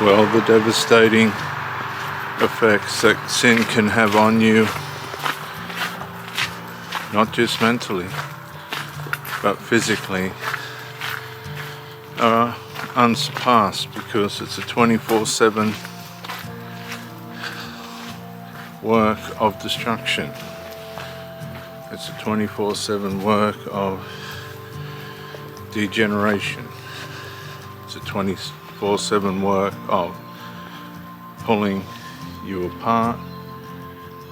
well, the devastating effects that sin can have on you, not just mentally, but physically, are unsurpassed, because it's a 24/7 work of destruction. It's a 24/7 work of degeneration. It's a 24/7 work of pulling you apart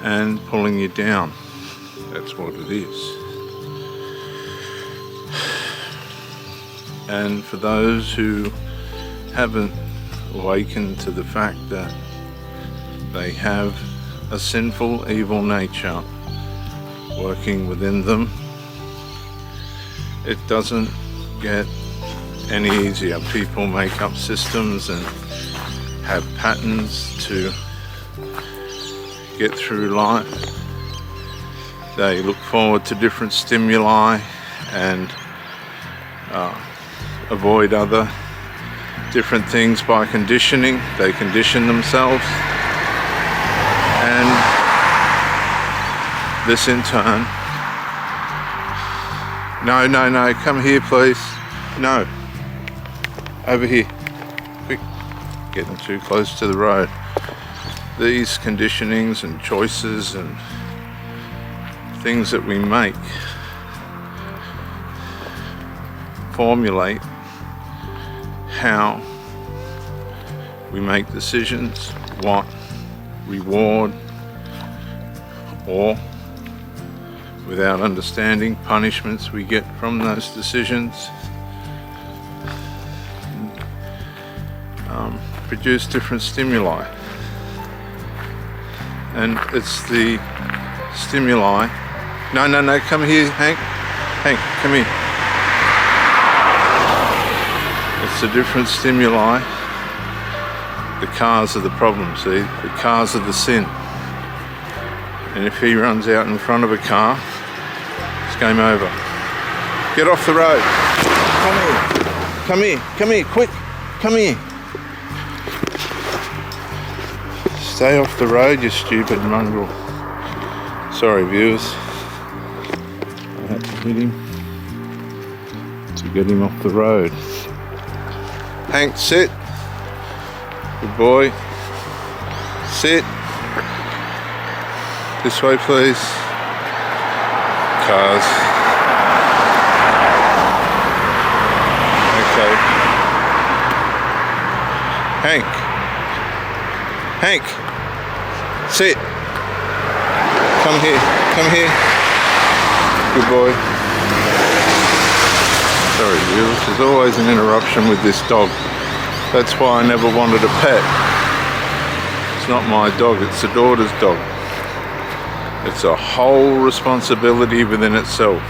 and pulling you down. That's what it is. And for those who haven't awakened to the fact that they have a sinful, evil nature working within them, it doesn't get any easier. People make up systems and have patterns to get through life. They look forward to different stimuli and avoid other different things by conditioning. They condition themselves, and this in turn, no, come here please, no, over here, quick, getting too close to the road. These conditionings and choices and things that we make formulate how we make decisions, what reward or, without understanding, punishments we get from those decisions. Produce different stimuli, and it's the stimuli. No, come here, Hank, come here. It's the different stimuli. The cars are the problem, see? The cars are the sin. And if he runs out in front of a car, it's game over. Get off the road. Come here, quick, come here. Stay off the road, you stupid mongrel. Sorry, viewers. I had to hit him to get him off the road. Hank, sit. Good boy. Sit. This way, please. Cars. Okay. Hank. Sit. Come here. Good boy. Sorry, viewers. There's always an interruption with this dog. That's why I never wanted a pet. It's not my dog, it's the daughter's dog. It's a whole responsibility within itself.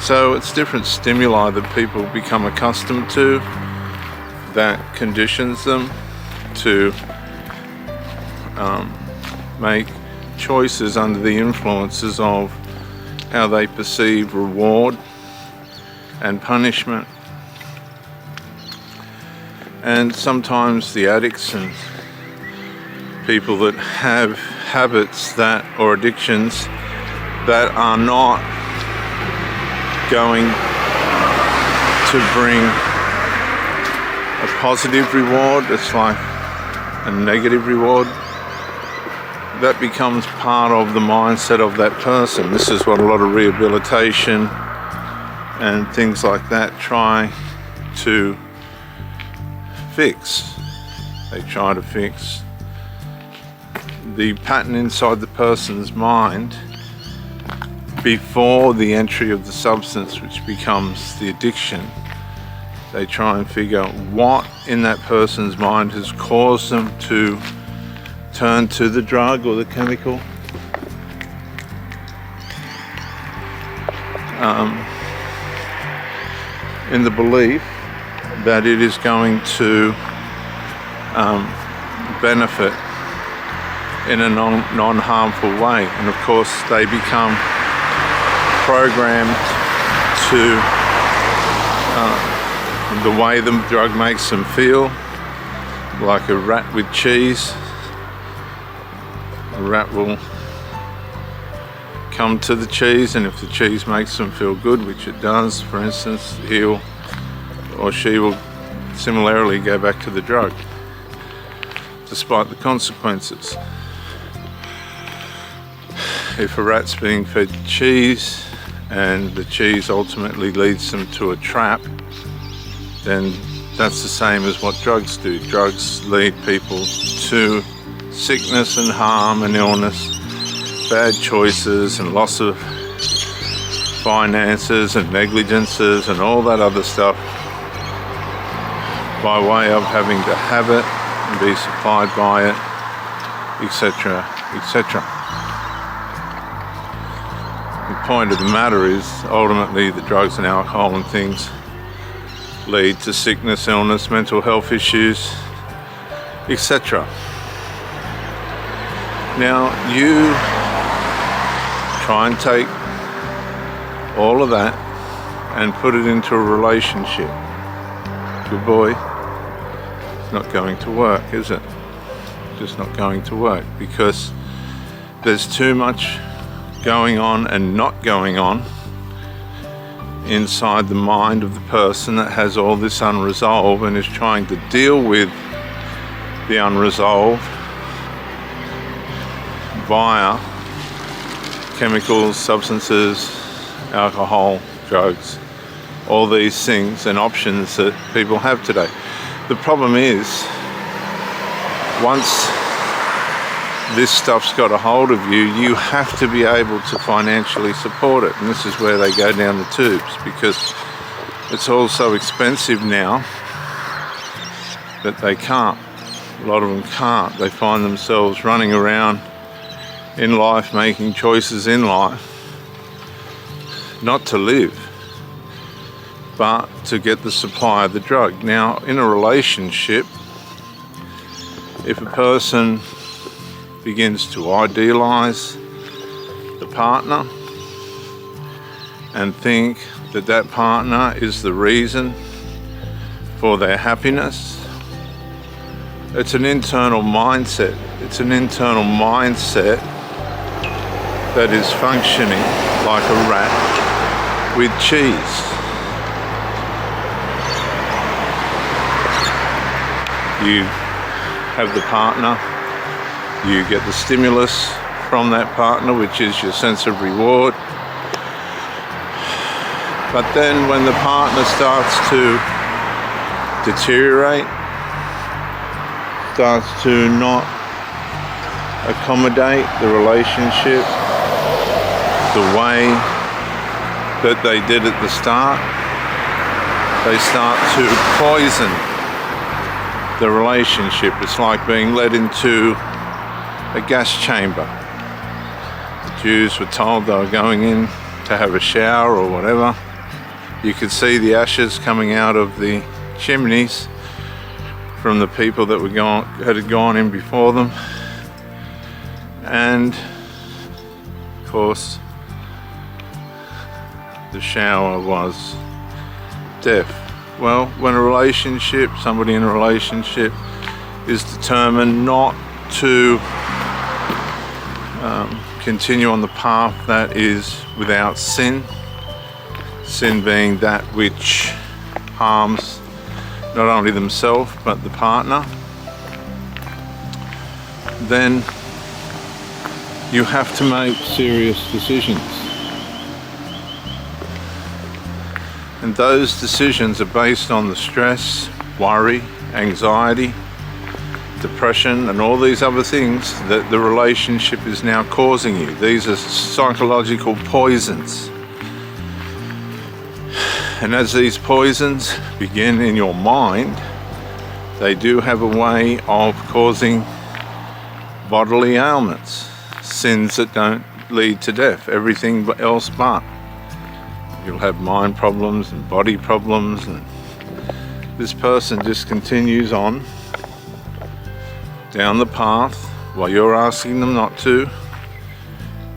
So it's different stimuli that people become accustomed to that conditions them to make choices under the influences of how they perceive reward and punishment. And sometimes the addicts and people that have habits that, or addictions that are not going to bring a positive reward, it's like a negative reward, that becomes part of the mindset of that person. This is what a lot of rehabilitation and things like that try to fix. They try to fix the pattern inside the person's mind before the entry of the substance, which becomes the addiction. They try and figure out what in that person's mind has caused them to turn to the drug or the chemical. In the belief that it is going to benefit in a non-harmful way. And of course they become programmed to the way the drug makes them feel, like a rat with cheese. A rat will come to the cheese, and if the cheese makes them feel good, which it does, for instance, he'll or she will similarly go back to the drug, despite the consequences. If a rat's being fed cheese and the cheese ultimately leads them to a trap, then that's the same as what drugs do. Drugs lead people to sickness and harm and illness, bad choices and loss of finances and negligences and all that other stuff, by way of having to have it and be supplied by it, etc., etc. The point of the matter is, ultimately, the drugs and alcohol and things lead to sickness, illness, mental health issues, etc. Now, you try and take all of that and put it into a relationship. Good boy. It's not going to work, is it? Just not going to work, because there's too much going on and not going on inside the mind of the person that has all this unresolved and is trying to deal with the unresolved via chemicals, substances, alcohol, drugs, all these things and options that people have today. The problem is, once this stuff's got a hold of you, you have to be able to financially support it. And this is where they go down the tubes, because it's all so expensive now that they can't. A lot of them can't. They find themselves running around in life, making choices in life, not to live, but to get the supply of the drug. Now, in a relationship, if a person begins to idealize the partner and think that that partner is the reason for their happiness, it's an internal mindset. It's an internal mindset that is functioning like a rat with cheese. You have the partner, you get the stimulus from that partner, which is your sense of reward. But then when the partner starts to deteriorate, starts to not accommodate the relationship the way that they did at the start, they start to poison the relationship. It's like being led into a gas chamber. The Jews were told they were going in to have a shower or whatever. You could see the ashes coming out of the chimneys from the people that had gone in before them. And of course, the shower was death. Well, when somebody in a relationship is determined not to continue on the path that is without sin, sin being that which harms not only themselves but the partner, then you have to make serious decisions. And those decisions are based on the stress, worry, anxiety, depression, and all these other things that the relationship is now causing you. These are psychological poisons. And as these poisons begin in your mind, they do have a way of causing bodily ailments, sins that don't lead to death, everything else but. You'll have mind problems and body problems, and this person just continues on down the path while you're asking them not to,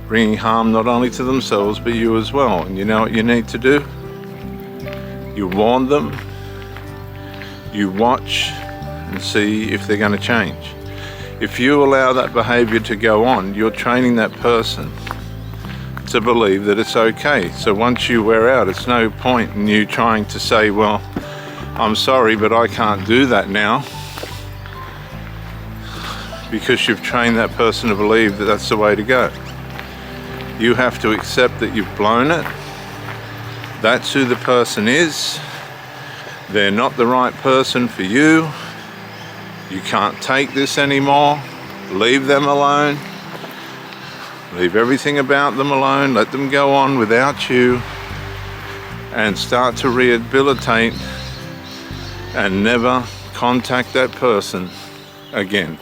bringing harm not only to themselves but you as well. And you know what you need to do? You warn them, You watch and see if they're going to change. If you allow that behavior to go on, you're training that person to believe that it's okay. So once you wear out, it's no point in you trying to say, well, I'm sorry, but I can't do that now, because you've trained that person to believe that that's the way to go. You have to accept that you've blown it. That's who the person is. They're not the right person for you. You can't take this anymore. Leave them alone. Leave everything about them alone. Let them go on without you, and start to rehabilitate and never contact that person again.